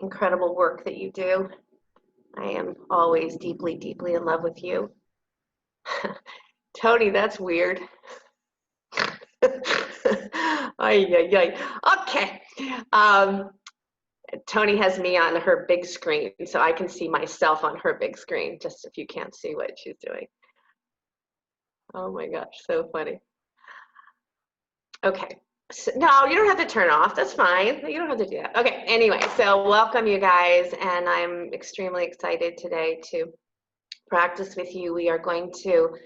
incredible work that you do. I am always deeply, deeply in love with you. Tony, that's weird. Ay, ay, ay. Okay. Tony has me on her big screen, so I can see myself on her big screen, just if you can't see what she's doing. Oh my gosh, so funny. Okay. So, no, you don't have to turn off. That's fine. You don't have to do that. Okay. Anyway, so welcome you guys, and I'm extremely excited today to practice with you. We are going to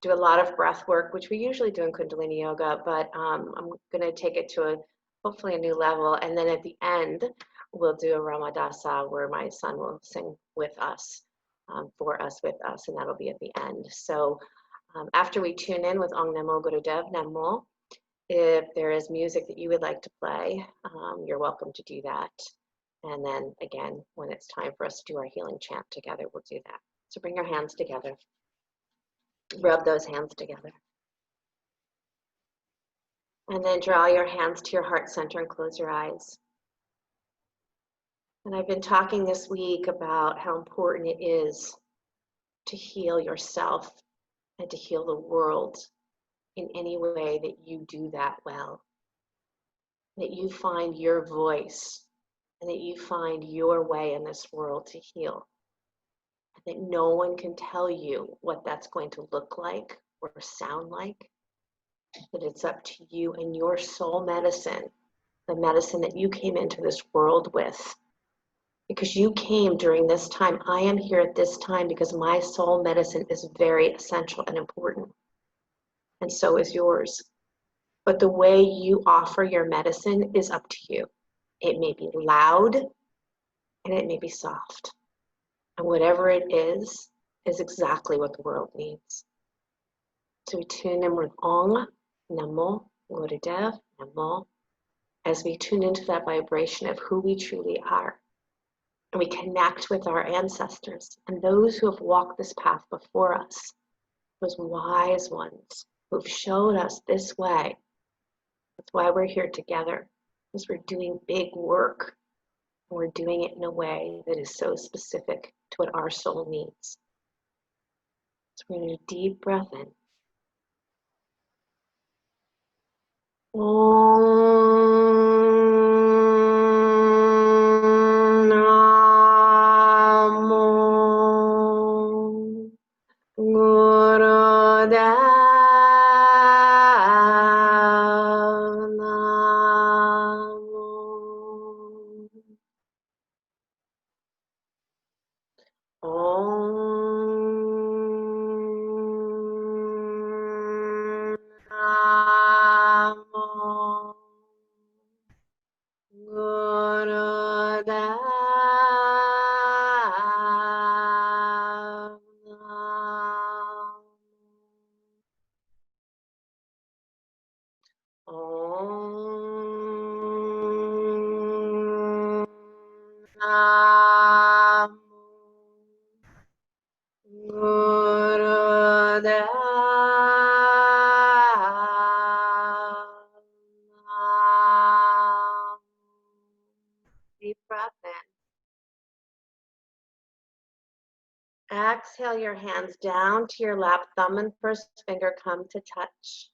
do a lot of breath work, which we usually do in Kundalini Yoga, but I'm going to take it to hopefully a new level. And then at the end, we'll do a Ramadasa where my son will sing with us, for us, with us, and that'll be at the end. So after we tune in with Ong Namo Gurudev Namo, if there is music that you would like to play, you're welcome to do that. And then again, when it's time for us to do our healing chant together, we'll do that. So bring your hands together. Rub those hands together. And then draw your hands to your heart center and close your eyes. And I've been talking this week about how important it is to heal yourself and to heal the world in any way that you do that well. That you find your voice and that you find your way in this world to heal. And that no one can tell you what that's going to look like or sound like. That it's up to you and your soul medicine, the medicine that you came into this world with. Because you came during this time. I am here at this time because my soul medicine is very essential and important. And so is yours. But the way you offer your medicine is up to you. It may be loud and it may be soft. And whatever it is exactly what the world needs. So we tune in with Ong Namo Gurudev Namo as we tune into that vibration of who we truly are. And we connect with our ancestors and those who have walked this path before us, those wise ones who've shown us this way. That's why we're here together, because we're doing big work. And we're doing it in a way that is so specific to what our soul needs. So we're going to do a deep breath in. Deep breath in. Exhale your hands down to your lap. Thumb and first finger come to touch.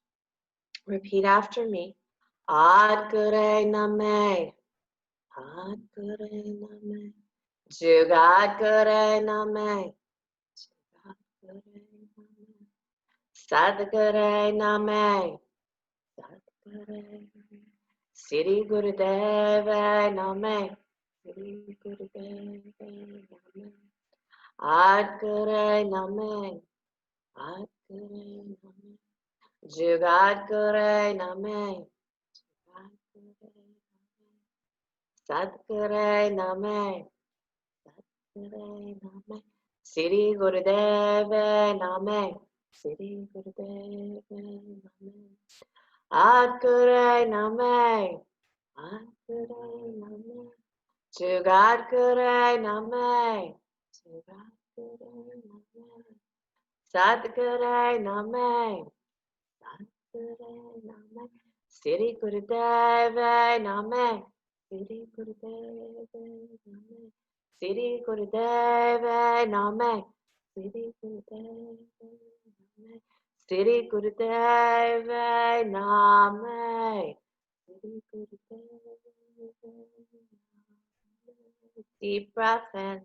Repeat after me. Ad Gure Name. Ad Gure Name. Jugat Gure Name. Jugat Gure Name. Sadgure Name. Sadgure. Siri Gurudeva Name. Siri Gurudeva Name. Ad Gure Name. Ad Gure Name. Jugat Gure Name. Jugat Gure Name. Sadgure Name. Sadgure Name. Siri Gurudeva Name. Siri Gurudeva Name. Ad Gure Name. Ad Gure Name. Jugat Gure Name. Jugat Gure Name. Sadgure Name. Sadgure Name. Siri Gurudeva Name. Siri Gurudeva Name. Siri Gurudeva Name. Siri Gurudeva Name. Siri Gurudeva Name. Siri Gurudeva Name. Deep breath in.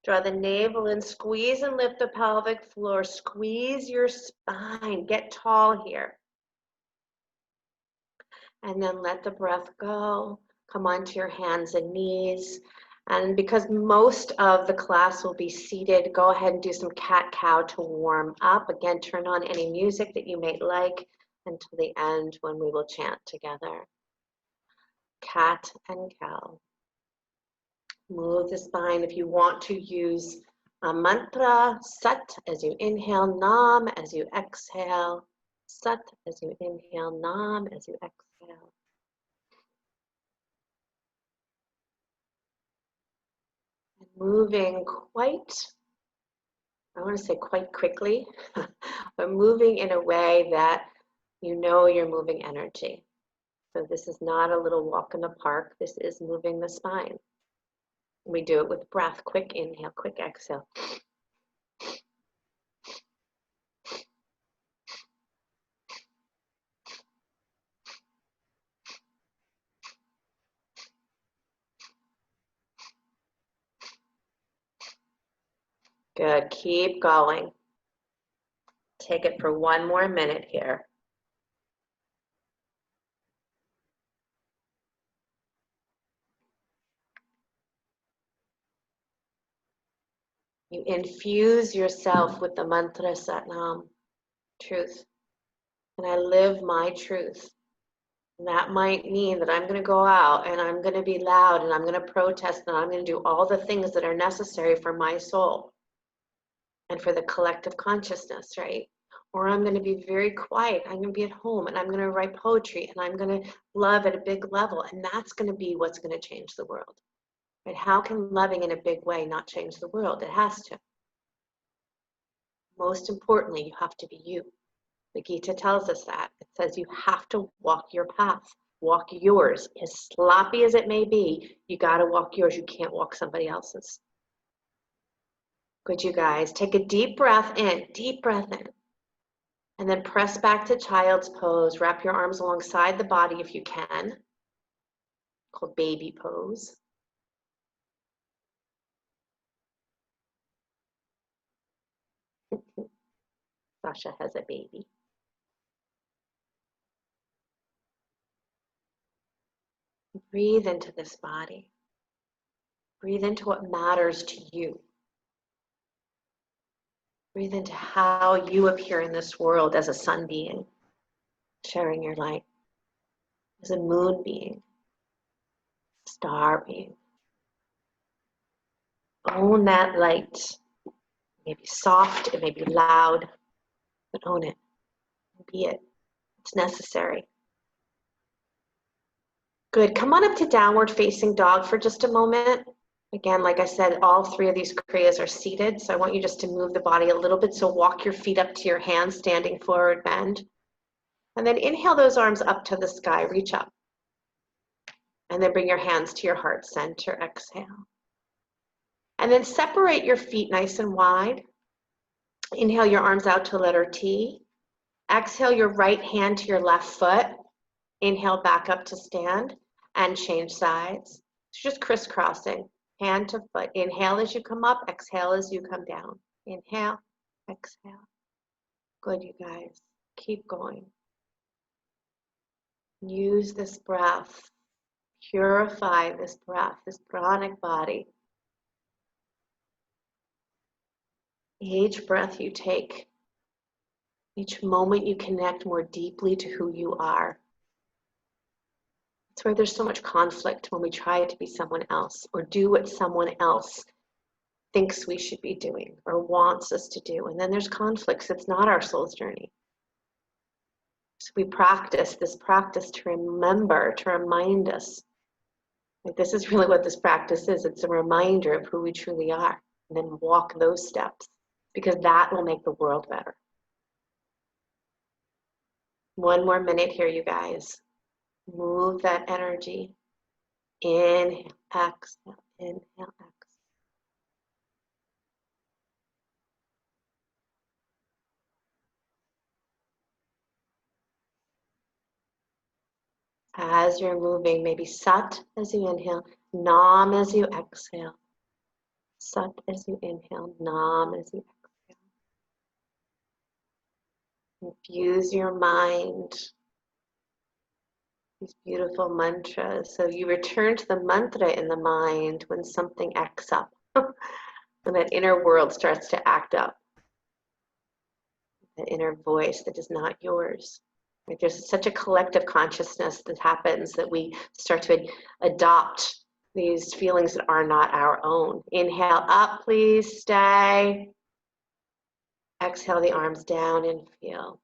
Draw the navel in, squeeze and lift the pelvic floor. Squeeze your spine. Get tall here. And then let the breath go. Come onto your hands and knees. And because most of the class will be seated, go ahead and do some cat-cow to warm up. Again, turn on any music that you may like until the end when we will chant together. Cat and cow. Move the spine. If you want to use a mantra, Sat as you inhale, Nam as you exhale. Sat as you inhale, Nam as you exhale. And moving quite, I want to say quite quickly, but moving in a way that you know you're moving energy. So this is not a little walk in the park. This is moving the spine. We do it with breath. Quick inhale, quick exhale. Good. Keep going. Take it for one more minute here. You infuse yourself with the mantra Satnam, truth. And I live my truth. And that might mean that I'm going to go out and I'm going to be loud and I'm going to protest and I'm going to do all the things that are necessary for my soul and for the collective consciousness, right? Or I'm going to be very quiet. I'm going to be at home and I'm going to write poetry and I'm going to love at a big level. And that's going to be what's going to change the world. Right? How can loving in a big way not change the world? It has to. Most importantly, you have to be you. The Gita tells us that. It says you have to walk your path. Walk yours. As sloppy as it may be, you got to walk yours. You can't walk somebody else's. Good, you guys. Take a deep breath in. Deep breath in. And then press back to child's pose. Wrap your arms alongside the body if you can. Called baby pose. Sasha has a baby. Breathe into this body. Breathe into what matters to you. Breathe into how you appear in this world as a sun being, sharing your light, as a moon being, star being. Own that light. It may be soft, it may be loud, but own it. Be it. It's necessary. Good. Come on up to downward facing dog for just a moment. Again, like I said, all three of these kriyas are seated, so I want you just to move the body a little bit. So walk your feet up to your hands, standing forward, bend. And then inhale those arms up to the sky, reach up. And then bring your hands to your heart center, exhale. And then separate your feet nice and wide. Inhale your arms out to letter T. Exhale your right hand to your left foot. Inhale back up to stand and change sides. It's just crisscrossing, hand to foot. Inhale as you come up, exhale as you come down. Inhale, exhale. Good, you guys. Keep going. Use this breath. Purify this breath, this pranic body. Each breath you take, each moment you connect more deeply to who you are. It's where there's so much conflict when we try to be someone else or do what someone else thinks we should be doing or wants us to do. And then there's conflicts. It's not our soul's journey. So we practice this practice to remember, to remind us. Like this is really what this practice is. It's a reminder of who we truly are. And then walk those steps because that will make the world better. One more minute here, you guys. Move that energy. Inhale, exhale, inhale, exhale. As you're moving, maybe Sat as you inhale, Nam as you exhale. Sat as you inhale, Nam as you exhale. Infuse your mind, these beautiful mantras. So you return to the mantra in the mind when something acts up, when that inner world starts to act up, that inner voice that is not yours. Like there's such a collective consciousness that happens that we start to adopt these feelings that are not our own. Inhale up, please, stay. Exhale the arms down and feel.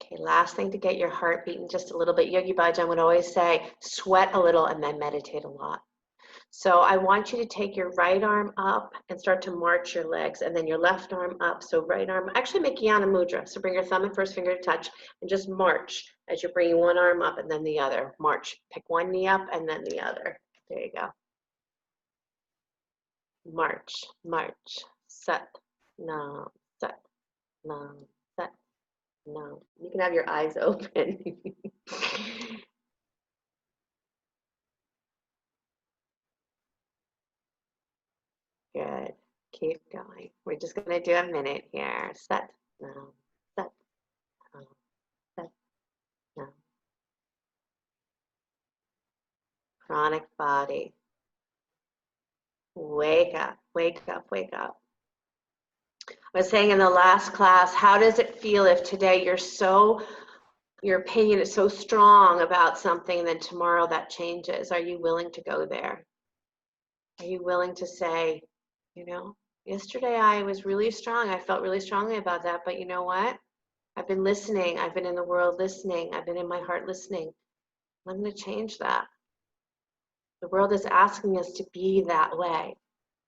Okay, last thing to get your heart beating just a little bit. Yogi Bhajan would always say, sweat a little and then meditate a lot. So I want you to take your right arm up and start to march your legs, and then your left arm up. So right arm, actually make Jnana Mudra. So bring your thumb and first finger to touch and just march as you're bringing one arm up and then the other. March. Pick one knee up and then the other. There you go. March, march. Sat, nam, sat, nam, sat, nam. You can have your eyes open. Good. Keep going. We're just going to do a minute here. Sat, nam, sat, nam, sat, nam. Chronic body. Wake up, wake up, wake up. I was saying in the last class, how does it feel if today your opinion is so strong about something and then tomorrow that changes? Are you willing to go there? Are you willing to say, yesterday I was really strong. I felt really strongly about that, but you know what? I've been listening. I've been in the world listening. I've been in my heart listening. I'm going to change that. The world is asking us to be that way,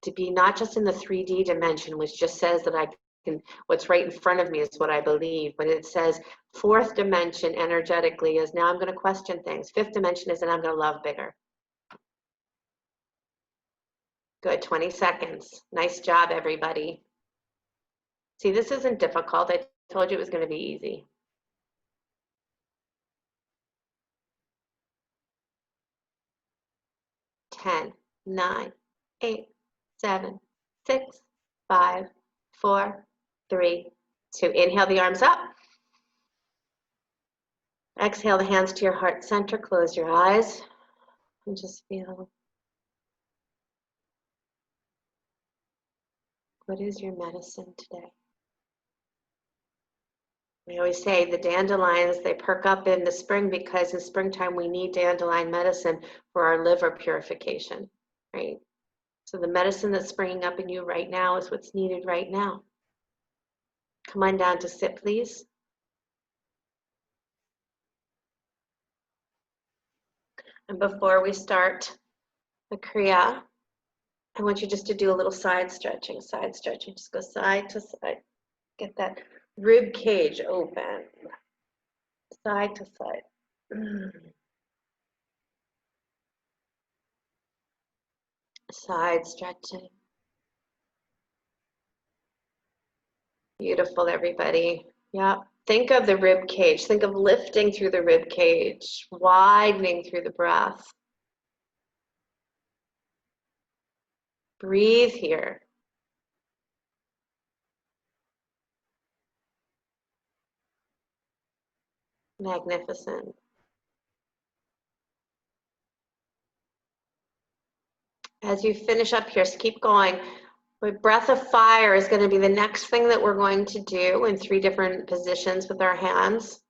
to be not just in the 3D dimension, which just says that what's right in front of me is what I believe, but it says fourth dimension energetically is now I'm going to question things. Fifth dimension is that I'm going to love bigger. Good, 20 seconds. Nice job, everybody. See, this isn't difficult. I told you it was going to be easy. 10, 9, 8, 7, 6, 5, 4, 3, 2. Inhale the arms up. Exhale the hands to your heart center. Close your eyes and just feel. What is your medicine today? We always say the dandelions, they perk up in the spring because in springtime we need dandelion medicine for our liver purification, right? So the medicine that's springing up in you right now is what's needed right now. Come on down to sit, please. And before we start the Kriya, I want you just to do a little side stretching. Just go side to side. Get that rib cage open. Side to side. Side stretching. Beautiful, everybody. Yeah. Think of the rib cage. Think of lifting through the rib cage, widening through the breath. Breathe here. Magnificent. As you finish up here, so keep going. But breath of fire is going to be the next thing that we're going to do in 3 different positions with our hands.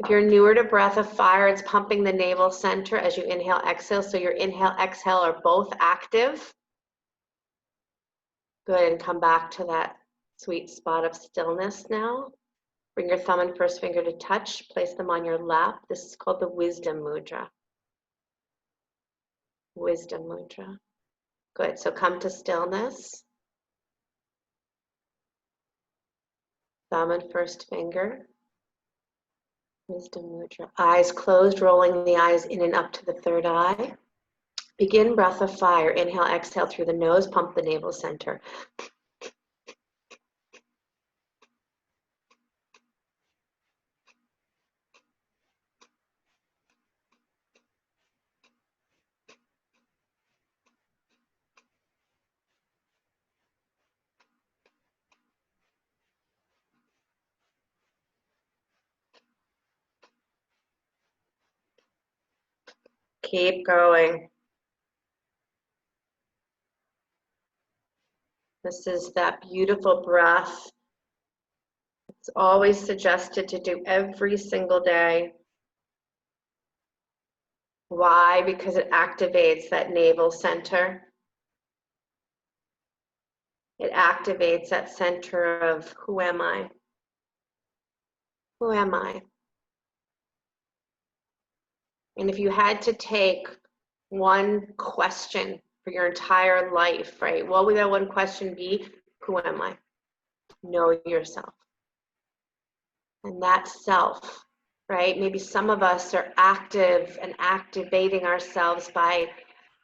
If you're newer to breath of fire, it's pumping the navel center as you inhale, exhale. So your inhale, exhale are both active. Good, and come back to that sweet spot of stillness now. Bring your thumb and first finger to touch. Place them on your lap. This is called the Wisdom Mudra. Wisdom Mudra. Good, so come to stillness. Thumb and first finger. Wisdom mudra. Eyes closed, rolling the eyes in and up to the third eye. Begin breath of fire. Inhale, exhale through the nose, pump the navel center. Keep going. This is that beautiful breath. It's always suggested to do every single day. Why? Because it activates that navel center. It activates that center of who am I? Who am I? And if you had to take one question for your entire life, right? What would that one question be? Who am I? Know yourself. And that self, right? Maybe some of us are active and activating ourselves by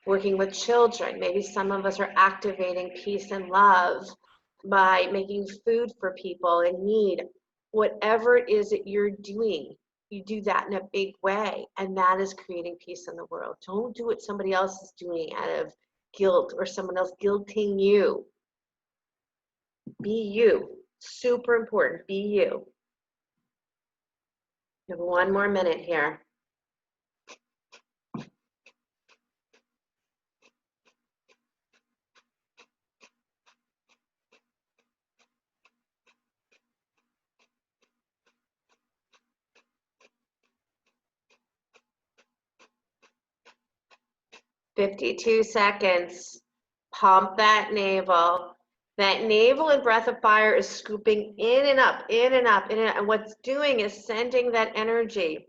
working with children. Maybe some of us are activating peace and love by making food for people in need. Whatever it is that you're doing, you do that in a big way, and that is creating peace in the world. Don't do what somebody else is doing out of guilt or someone else guilting you. Be you. Super important. Be you. We have one more minute here. 52 seconds. Pump that navel. That navel and breath of fire is scooping in and up, in and up, in and up. And what's doing is sending that energy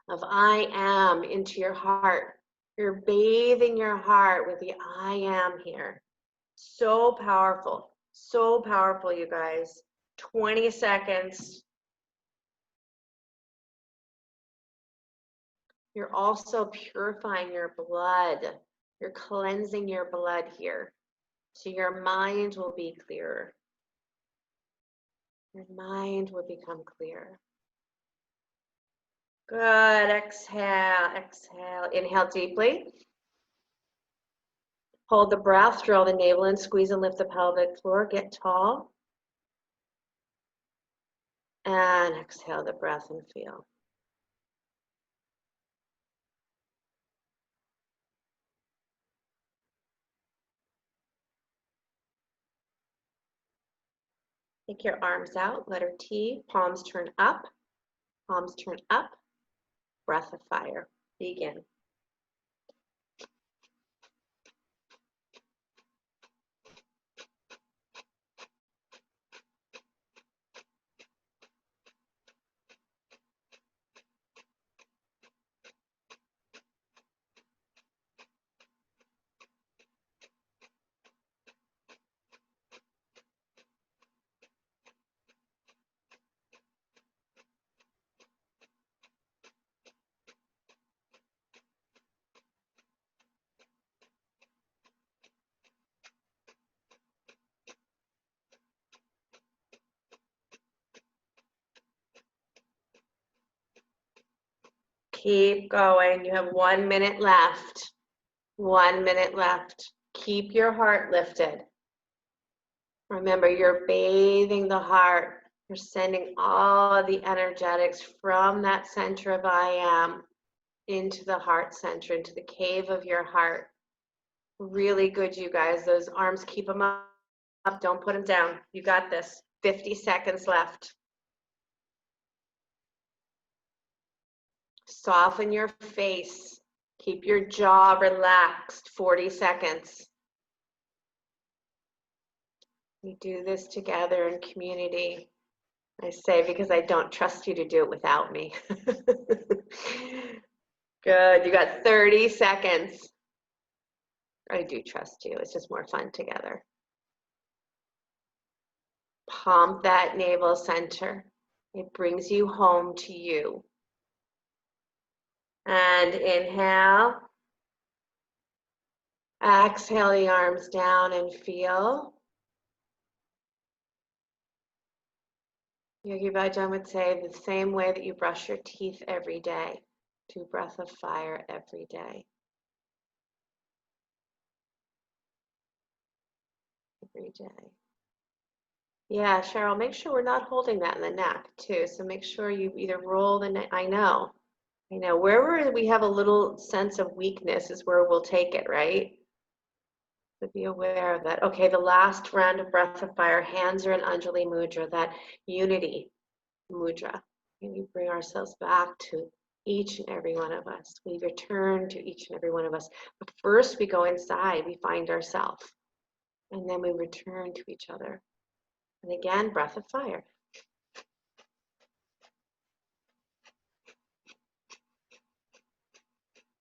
of I am into your heart. You're bathing your heart with the I am here. So powerful, you guys. 20 seconds. You're also purifying your blood. You're cleansing your blood here. So your mind will be clearer. Your mind will become clear. Good. Exhale, exhale. Inhale deeply. Hold the breath, draw the navel in, squeeze and lift the pelvic floor. Get tall. And exhale the breath and feel. Take your arms out, letter T, palms turn up, breath of fire. Begin. Keep going. You have 1 minute left. 1 minute left. Keep your heart lifted. Remember, you're bathing the heart. You're sending all the energetics from that center of I am into the heart center, into the cave of your heart. Really good, you guys. Those arms, keep them up. Don't put them down. You got this. 50 seconds left. Soften your face. Keep your jaw relaxed. 40 seconds. We do this together in community. I say because I don't trust you to do it without me. Good. You got 30 seconds. I do trust you. It's just more fun together. Pump that navel center. It brings you home to you. And inhale. Exhale the arms down and feel. Yogi Bhajan would say the same way that you brush your teeth every day. Do breath of fire every day. Every day. Yeah, Cheryl, make sure we're not holding that in the neck too. So make sure you either roll the neck. I know. Wherever we have a little sense of weakness is where we'll take it, right? So be aware of that. Okay, the last round of breath of fire, hands are in Anjali Mudra, that unity mudra. And we bring ourselves back to each and every one of us. We return to each and every one of us. But first we go inside, we find ourselves. And then we return to each other. And again, breath of fire.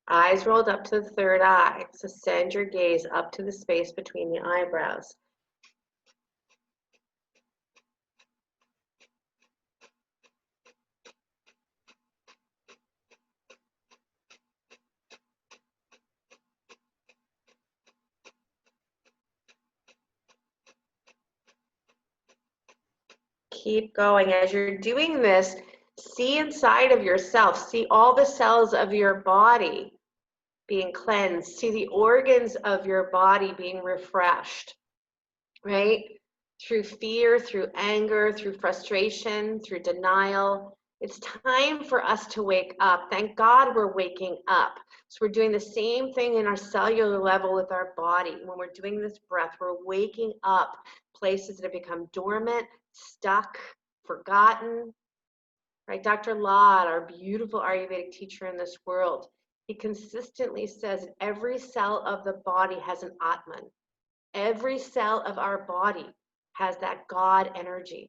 Eyes rolled up to the third eye. So send your gaze up to the space between the eyebrows. Keep going. As you're doing this, see inside of yourself. See all the cells of your body being cleansed. See the organs of your body being refreshed, right? Through fear, through anger, through frustration, through denial. It's time for us to wake up. Thank God we're waking up. So we're doing the same thing in our cellular level with our body. When we're doing this breath, we're waking up places that have become dormant, stuck, forgotten, right? Dr. Lad, our beautiful Ayurvedic teacher in this world, he consistently says every cell of the body has an Atman. Every cell of our body has that God energy,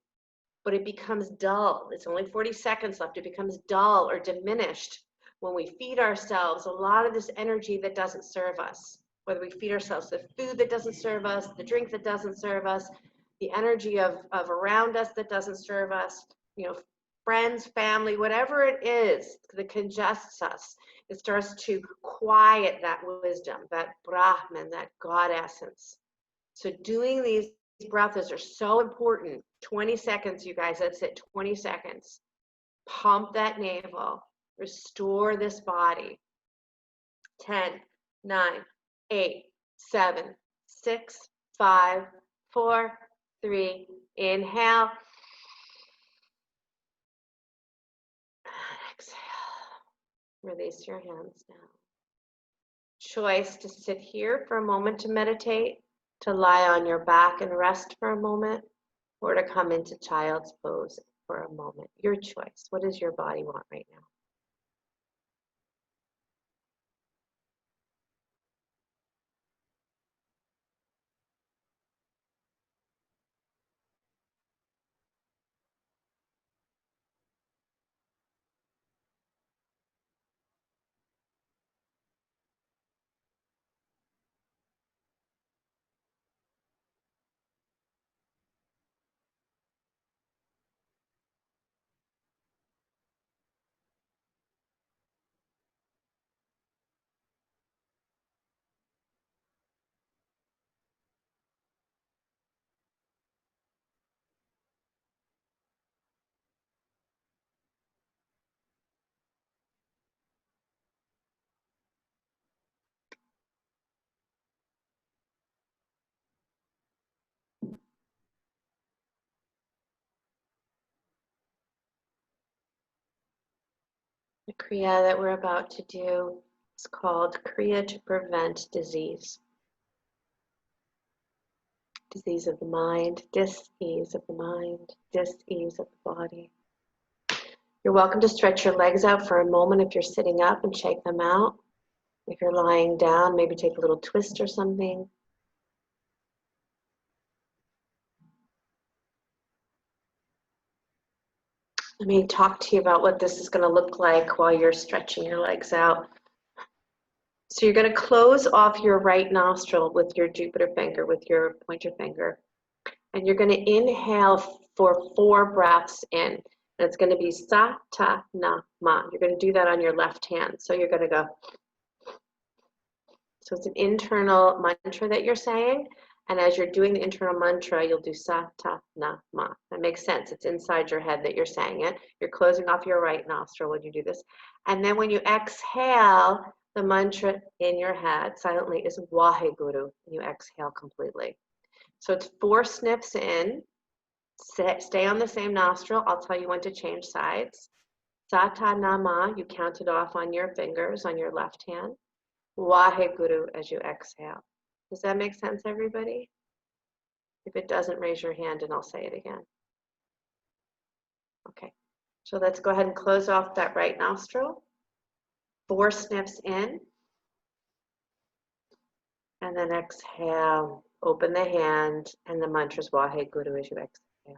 but it becomes dull. It's only 40 seconds left. It becomes dull or diminished when we feed ourselves a lot of this energy that doesn't serve us, whether we feed ourselves the food that doesn't serve us, the drink that doesn't serve us, the energy of around us that doesn't serve us, friends, family, whatever it is that congests us. It starts to quiet that wisdom, that Brahman, that God essence. So doing these breaths are so important. 20 seconds, you guys, that's it, 20 seconds. Pump that navel, restore this body. 10, 9, 8, 7, 6, 5, 4, 3, inhale. And exhale. Release your hands now. Choice to sit here for a moment to meditate, to lie on your back and rest for a moment, or to come into child's pose for a moment. Your choice. What does your body want right now? The Kriya that we're about to do is called Kriya to prevent disease. Disease of the mind, dis-ease of the mind, dis-ease of the body. You're welcome to stretch your legs out for a moment if you're sitting up and shake them out. If you're lying down, maybe take a little twist or something. Let me talk to you about what this is going to look like while you're stretching your legs out. So you're going to close off your right nostril with your Jupiter finger, with your pointer finger. And you're going to inhale for 4 breaths in. And it's going to be sa, ta, na, ma. You're going to do that on your left hand. So you're going to go. So it's an internal mantra that you're saying. And as you're doing the internal mantra, you'll do sa, ta, na, ma. That makes sense. It's inside your head that you're saying it. You're closing off your right nostril when you do this. And then when you exhale, the mantra in your head silently is Waheguru. You exhale completely. So it's 4 sniffs in. Stay on the same nostril. I'll tell you when to change sides. Sa, ta, na, ma. You count it off on your fingers on your left hand. Waheguru as you exhale. Does that make sense, everybody? If it doesn't, raise your hand and I'll say it again. Okay, so let's go ahead and close off that right nostril. 4 sniffs in. And then exhale. Open the hand and the mantra is Waheguru as you exhale.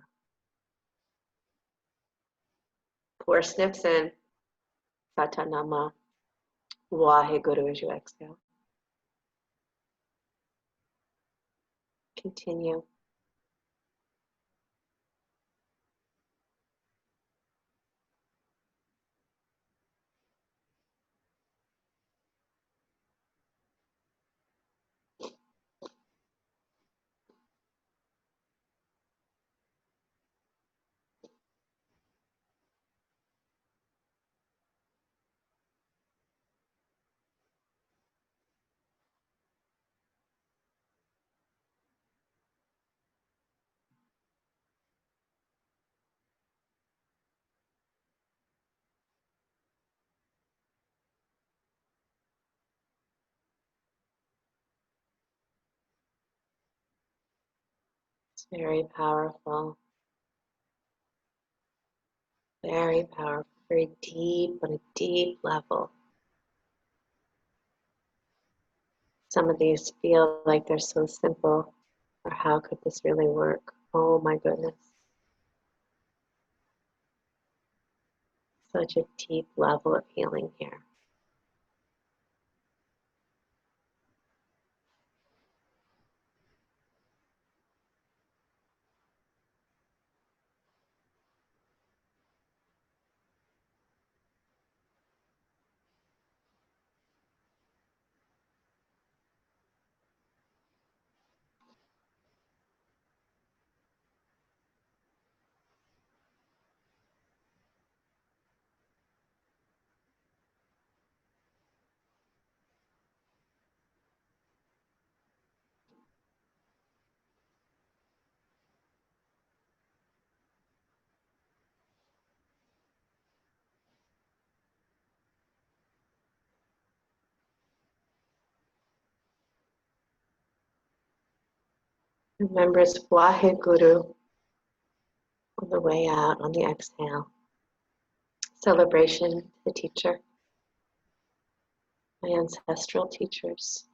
4 sniffs in. Satanama. Waheguru as you exhale. Continue. It's very powerful. Very powerful. Very deep on a deep level. Some of these feel like they're so simple, or how could this really work? Oh my goodness. Such a deep level of healing here. Remember, it's Waheguru on the way out, on the exhale. Celebration to the teacher, my ancestral teachers,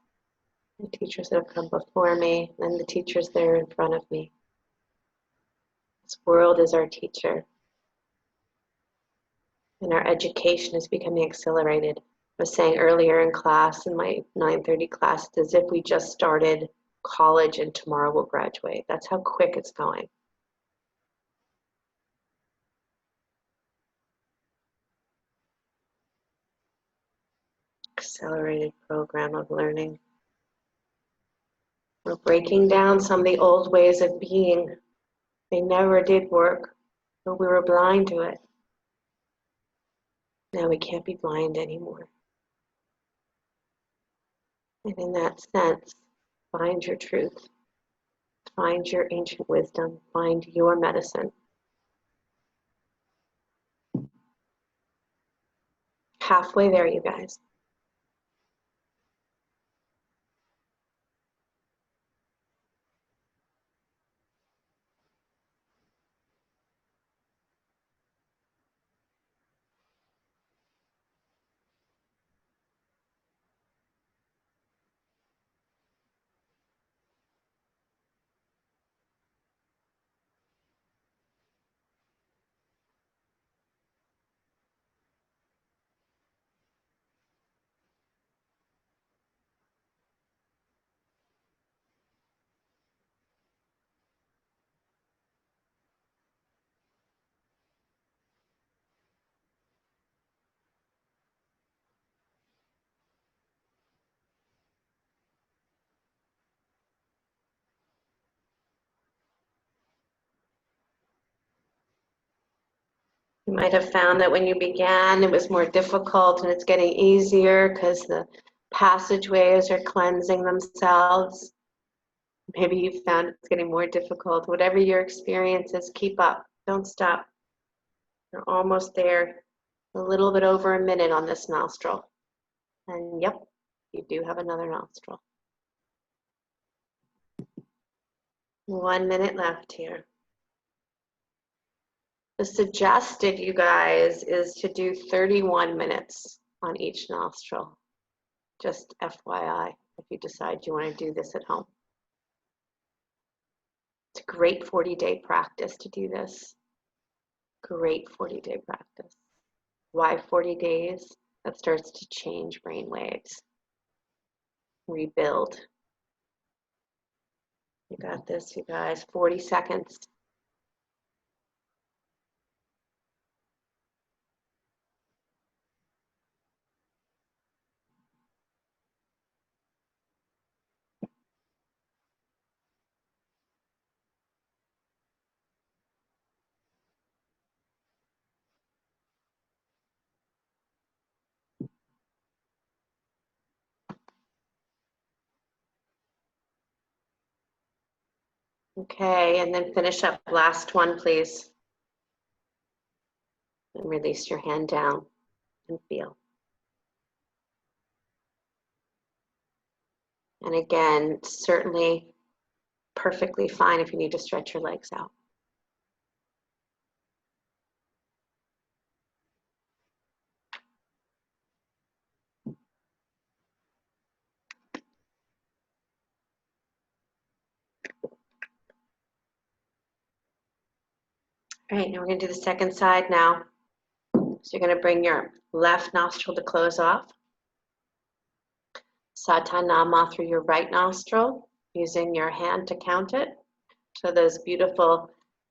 the teachers that have come before me, and the teachers that are in front of me. This world is our teacher, and our education is becoming accelerated. I was saying earlier in class, in my 9:30 class, it's as if we just started college and tomorrow we'll graduate. That's how quick it's going. Accelerated program of learning. We're breaking down some of the old ways of being. They never did work, but we were blind to it. Now we can't be blind anymore. And in that sense, find your truth. Find your ancient wisdom. Find your medicine. Halfway there, you guys. You might have found that when you began, it was more difficult, and it's getting easier because the passageways are cleansing themselves. Maybe you found it's getting more difficult. Whatever your experience is, keep up. Don't stop. You're almost there. A little bit over a minute on this nostril. And yep, you do have another nostril. 1 minute left here. The suggested, you guys, is to do 31 minutes on each nostril. Just FYI, if you decide you want to do this at home. It's a great 40-day practice to do this. Great 40-day practice. Why 40 days? That starts to change brain waves. Rebuild. You got this, you guys. 40 seconds. Okay, and then finish up. Last one, please. And release your hand down and feel. And again, certainly perfectly fine if you need to stretch your legs out. All right, now we're going to do the second side now. So you're going to bring your left nostril to close off. Satanama through your right nostril, using your hand to count it. So those beautiful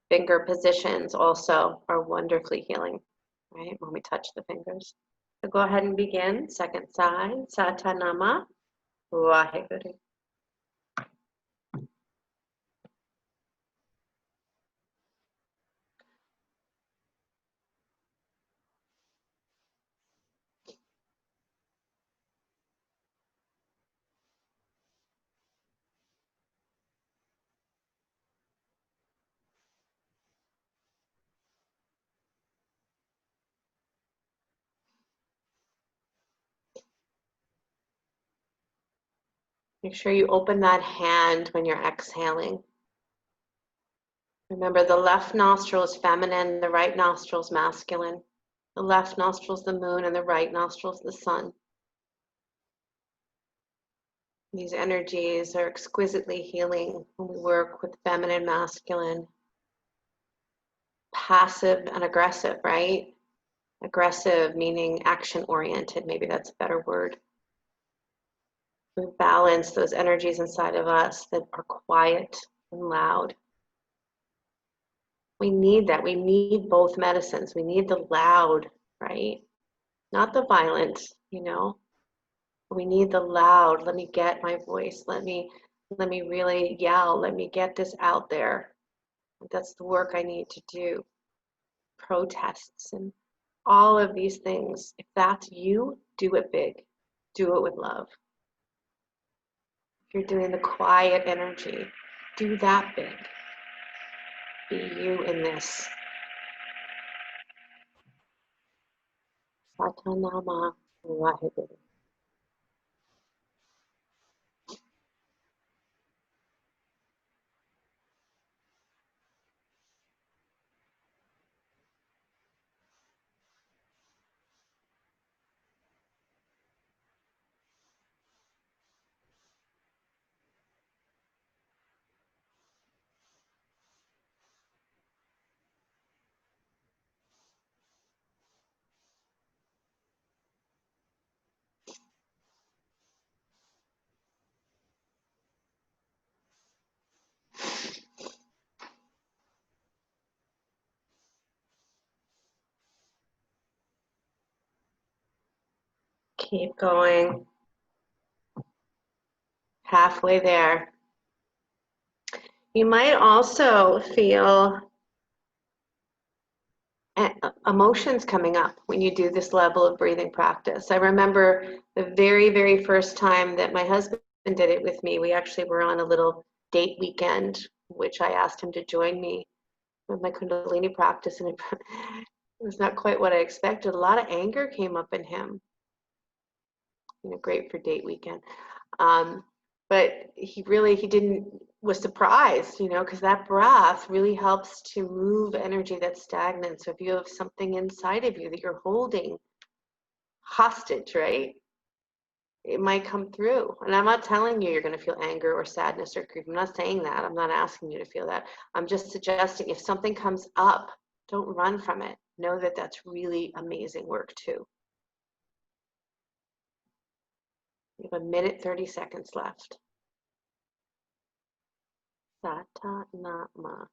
finger positions also are wonderfully healing, right, when we touch the fingers. So go ahead and begin. Second side, Satanama, Vaheguru. Make sure you open that hand when you're exhaling. Remember, the left nostril is feminine, the right nostril is masculine. The left nostril is the moon, and the right nostril is the sun. These energies are exquisitely healing when we work with feminine, masculine, passive, and aggressive, right? Aggressive meaning action-oriented, maybe that's a better word. We balance those energies inside of us that are quiet and loud. We need that. We need both medicines. We need the loud, right? Not the violent, you know. We need the loud. Let me get my voice. Let me really yell. Let me get this out there. That's the work I need to do. Protests and all of these things. If that's you, do it big. Do it with love. If you're doing the quiet energy, do that big. Be you in this. Satanama Vaheguru. Keep going. Halfway there. You might also feel emotions coming up when you do this level of breathing practice. I remember the very, very first time that my husband did it with me. We actually were on a little date weekend, which I asked him to join me with my Kundalini practice, and it was not quite what I expected. A lot of anger came up in him. Great for date weekend. But he didn't, was surprised, because that breath really helps to move energy that's stagnant. So if you have something inside of you that you're holding hostage, right, it might come through. And I'm not telling you you're going to feel anger or sadness or grief. I'm not saying that. I'm not asking you to feel that. I'm just suggesting if something comes up, don't run from it. Know that that's really amazing work too. You have 1 minute, 30 seconds left. Sata Nama.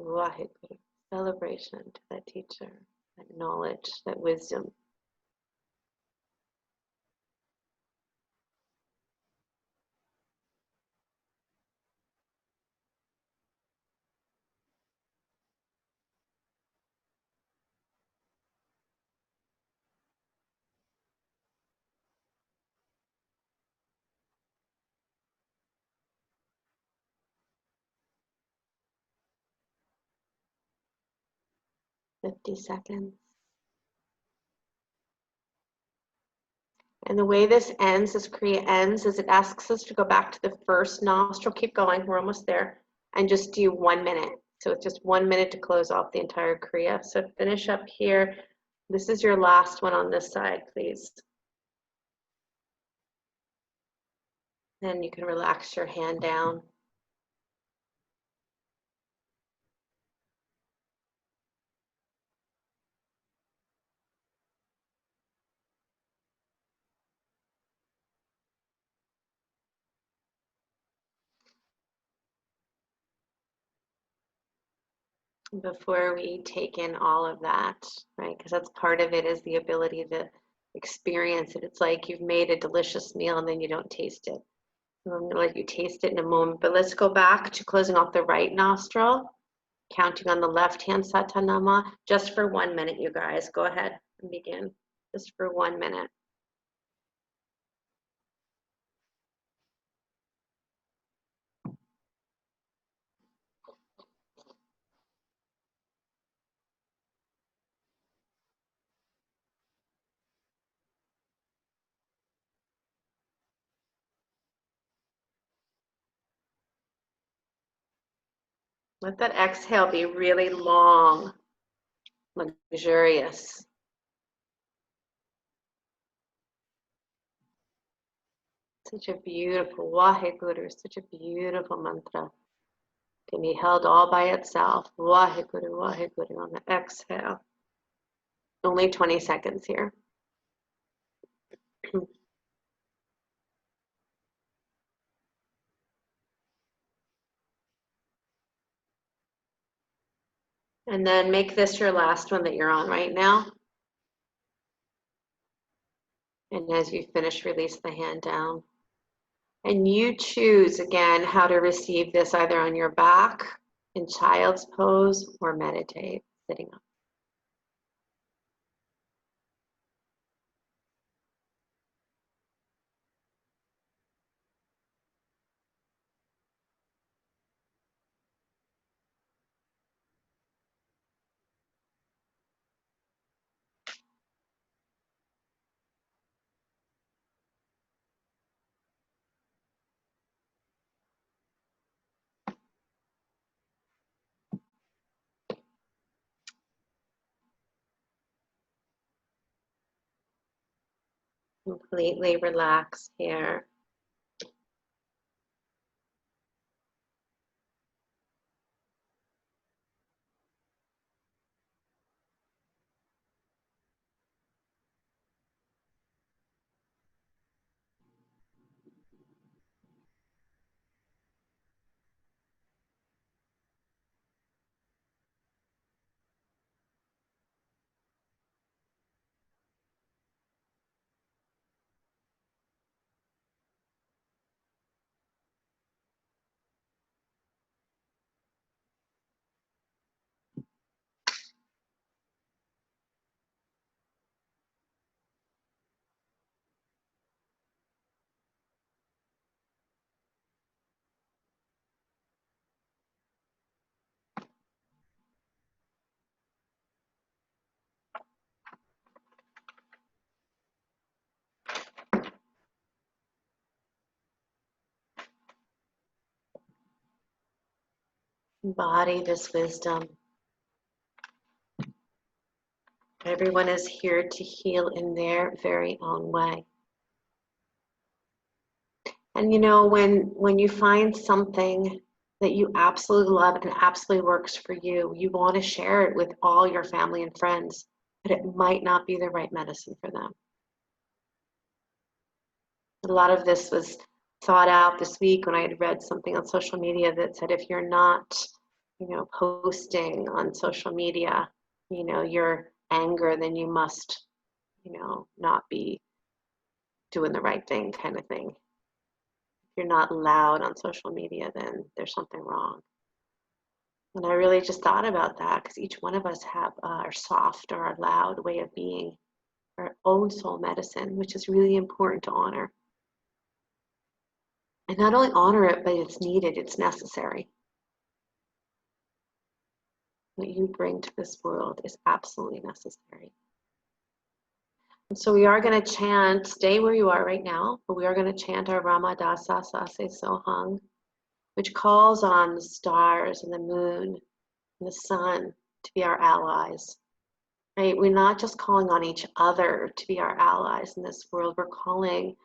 Vaheguru. Celebration to that teacher, that knowledge, that wisdom. $50 seconds. And the way this ends, this Kriya ends, is it asks us to go back to the first nostril. Keep going, we're almost there. And just do 1 minute. So it's just 1 minute to close off the entire Kriya. So finish up here. This is your last one on this side, please. Then you can relax your hand down. Before we take in all of that, right? Because that's part of it, is the ability to experience it. It's like you've made a delicious meal and then you don't taste it. So I'm going to let you taste it in a moment, but let's go back to closing off the right nostril, counting on the left hand Satanama, just for 1 minute, you guys. Go ahead and begin, just for 1 minute. Let that exhale be really long, luxurious. Such a beautiful Vaheguru, such a beautiful mantra. Can be held all by itself. Vaheguru, Vaheguru on the exhale. Only 20 seconds here. And then make this your last one that you're on right now. And as you finish, release the hand down. And you choose again how to receive this, either on your back, in child's pose, or meditate, sitting up. Completely relax here. Embody this wisdom. Everyone is here to heal in their very own way. And you know, when you find something that you absolutely love and absolutely works for you, you want to share it with all your family and friends, but it might not be the right medicine for them. A lot of this was thought out this week when I had read something on social media that said if you're not, posting on social media, your anger, then you must, not be doing the right thing, kind of thing. If you're not loud on social media, then there's something wrong. And I really just thought about that because each one of us have our soft or our loud way of being, our own soul medicine, which is really important to honor. And not only honor it, but it's needed, it's necessary. What you bring to this world is absolutely necessary. And so we are going to chant, stay where you are right now, but we are going to chant our Ramadasa Sase Sohang, which calls on the stars and the moon and the sun to be our allies. Right? We're not just calling on each other to be our allies in this world, we're calling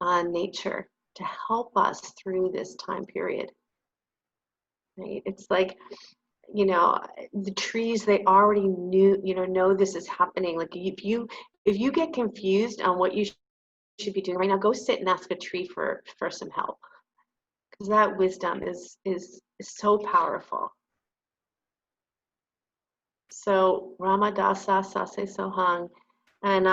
on nature to help us through this time period. Right? It's like, the trees, they already know this is happening. Like if you get confused on what you should be doing right now, go sit and ask a tree for some help, because that wisdom is so powerful. So Ramadasa Sase Sohang, and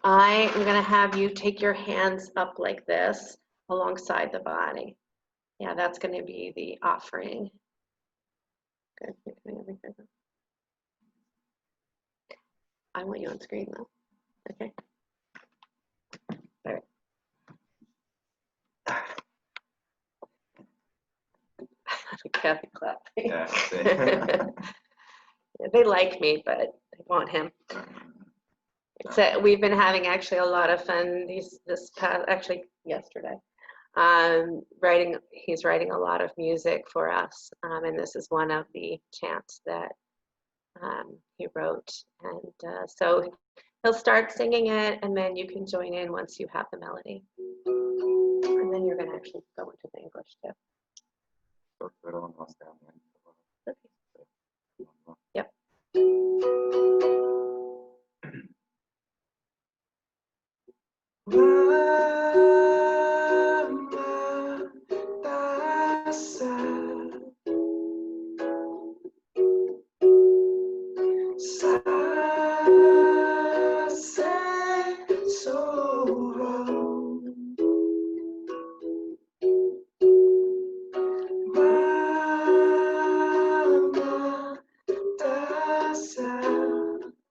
I am going to have you take your hands up like this alongside the body. Yeah, that's going to be the offering. Good. I want you on screen though. Okay. All right. Kathy clapping. Yeah, they like me, but they want him. We've been having actually a lot of fun this past, actually yesterday. He's writing a lot of music for us, and this is one of the chants that he wrote. And so he'll start singing it, and then you can join in once you have the melody. And then you're going to actually go into the English too. Okay. Yep.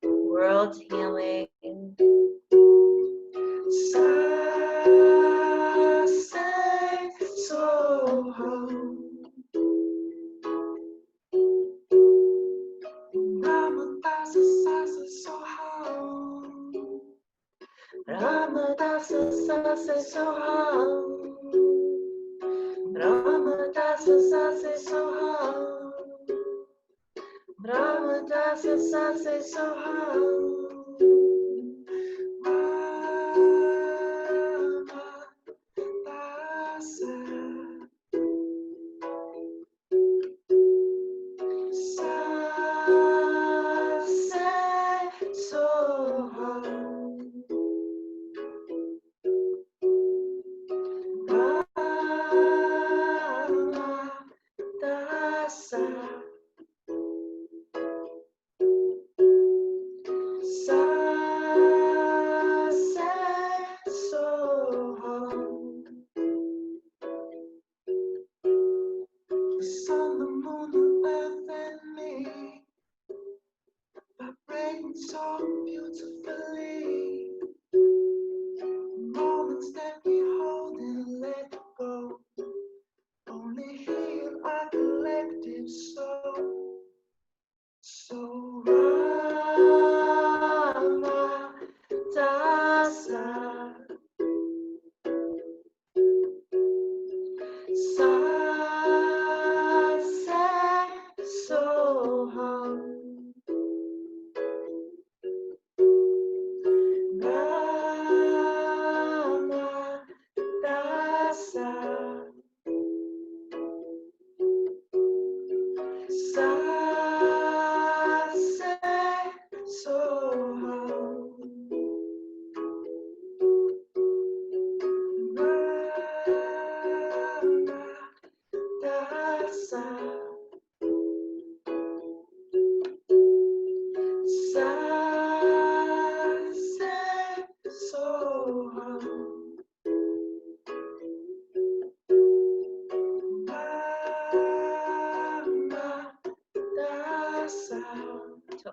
World healing. Ramadasa Sase Soham, Ramadasa Sase Soham, Ramadasa Sase Soham. To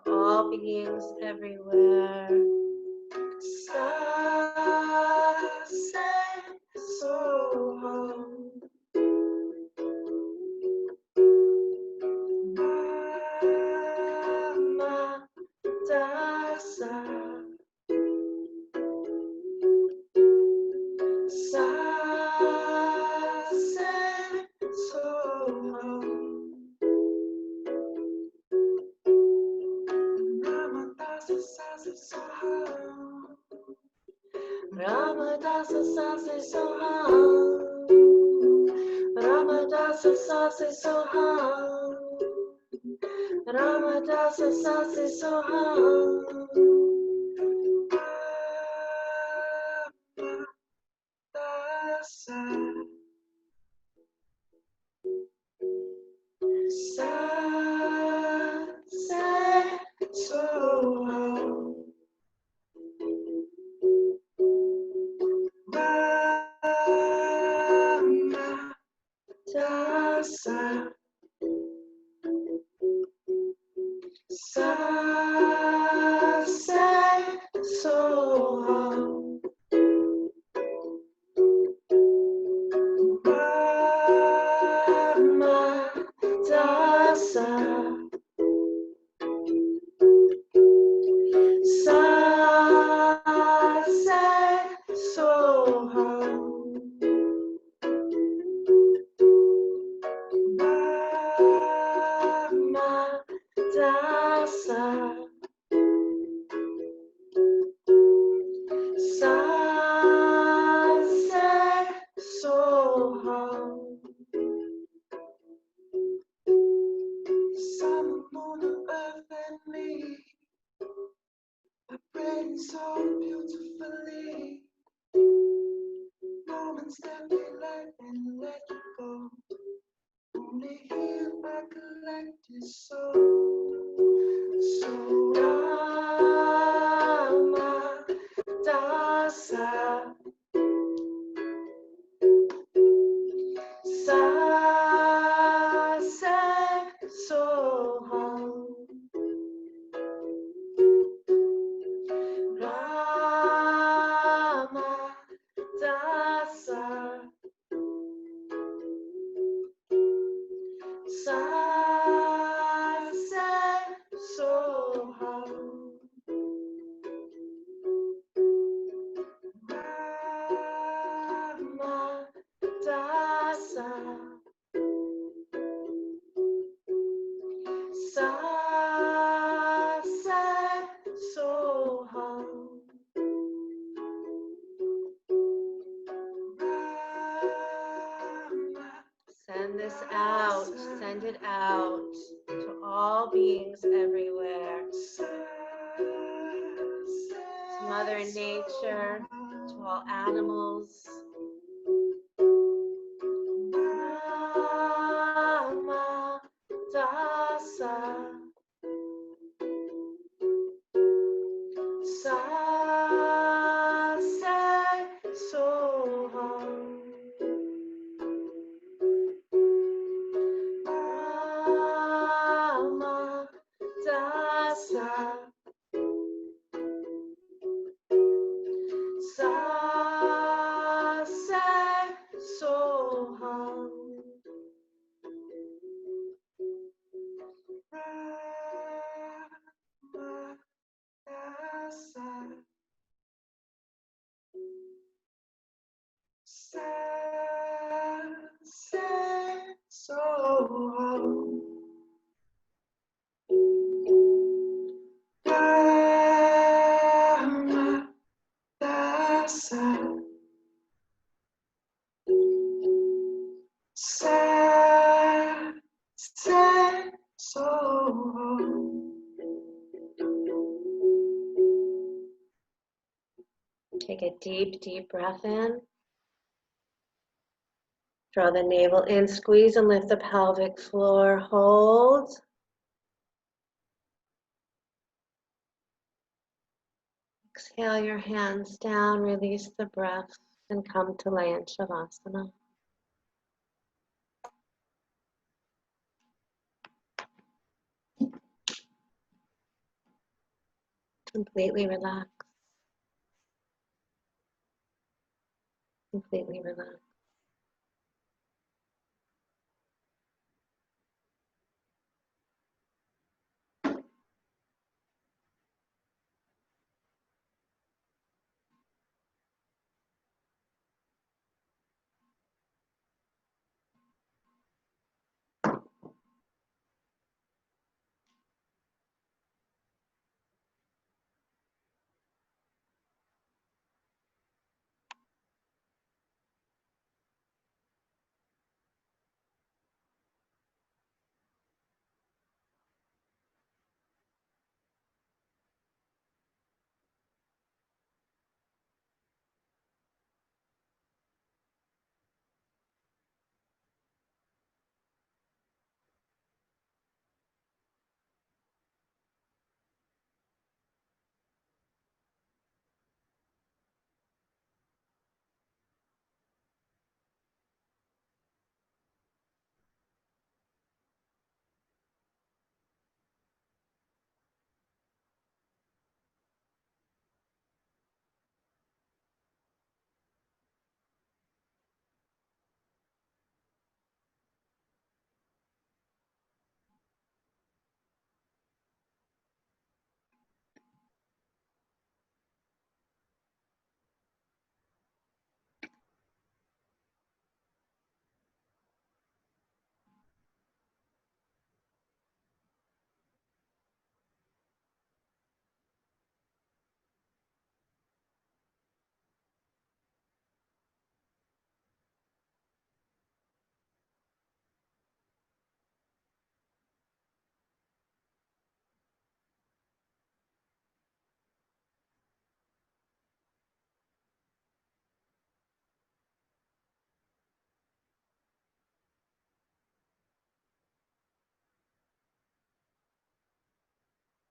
all beings everywhere. Ramadasa Sase Soham, Ramadasa Sase Soham, Ramadasa Sase Soham, Send this out, send it out to all beings everywhere. To Mother Nature, to all animals. Take a deep, deep breath in. Draw the navel in, squeeze and lift the pelvic floor. Hold. Exhale your hands down, release the breath, and come to lay in Shavasana. Completely relax. Completely relax.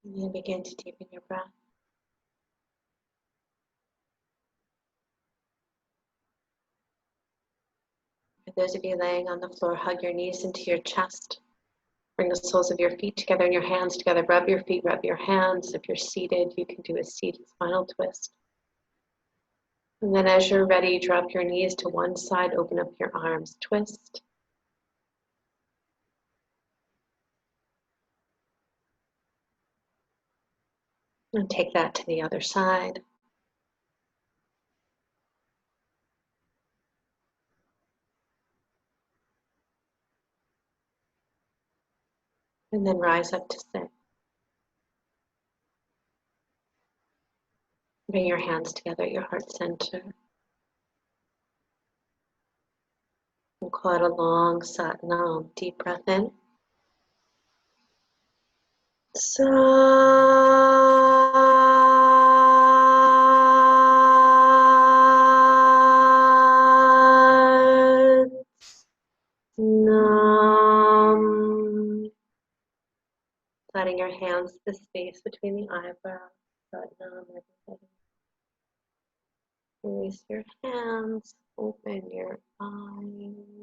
And then begin to deepen your breath. For those of you laying on the floor, hug your knees into your chest. Bring the soles of your feet together and your hands together. Rub your feet, rub your hands. If you're seated, you can do a seated spinal twist. And then as you're ready, drop your knees to one side, open up your arms, twist. And take that to the other side. And then rise up to sit. Bring your hands together at your heart center. And call it a long Sat Nam. Deep breath in. Sat. Nam. Letting your hands the space between the eyebrows. Sat Nam, everybody. Release your hands, open your eyes.